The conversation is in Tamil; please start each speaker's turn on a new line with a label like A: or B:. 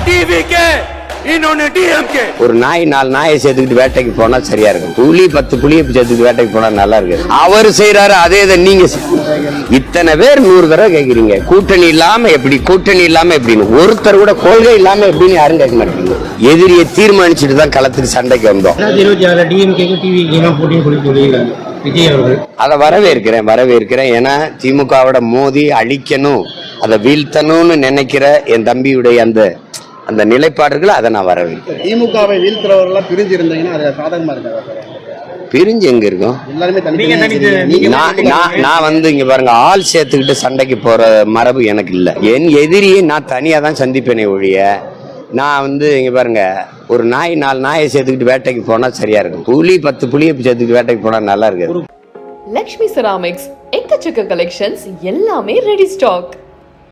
A: டிவிகே இன்னொன்னு டிஎம்கே.
B: ஒரு நாய் 4 நாயை சேர்த்துக்கிட்டு வேட்டைக்கு போனா சரியா இருக்கும். புலி 10 புளியை சேர்த்துக்கிட்டு வேட்டைக்கு போனா நல்லா இருக்கு. அவர் செய்யறாரு அதே இதை நீங்க இத்தனை பேர் 100 தடவை கேட்கிறீங்க. கூட்டணி இல்லாம எப்படி, கூட்டணி இல்லாம எப்படின்னு ஒருத்தர் கூட கொள்கை இல்லாம எப்படின்னு யாரும் கேட்க மாட்டீங்க. எதிரியை தீர்மானிச்சுட்டு தான் களத்துக்கு சண்டைக்கு வந்தோம். அதை வரவேற்கிறேன். ஏன்னா திமுகவோட மோதி அழிக்கணும், அதை வீழ்த்தணும்னு நினைக்கிற என் தம்பியுடைய அந்த நிலைப்பாடுகளை அதை நான் வரவேற்கிறேன்.
C: திமுகவை வீழ்த்துறவர்கள் பிரிஞ்சு இருந்தீங்கன்னா அது சாதகமா இருக்காது.
B: பிரிஞ்சு எங்க இருக்கும்? நான் இங்க பாருங்க, ஆள் சேர்த்துக்கிட்டு சண்டைக்கு போற மரபு எனக்கு இல்ல. என் எதிரியை நான் தனியா தான் சந்திப்பேனே ஒழிய, நான் இங்க பாருங்க, ஒரு நாய் 4 நாயை சேர்த்துக்கிட்டு வேட்டைக்கு போனா சரியா இருக்கும். புலி 10 புளியை சேர்த்துக்கிட்டு வேட்டைக்கு போனா நல்லா இருக்காது.
D: லக்ஷ்மி செராமிக்ஸ் எக்கச்சக்க கலெக்ஷன்ஸ், எல்லாமே ரெடி ஸ்டாக்.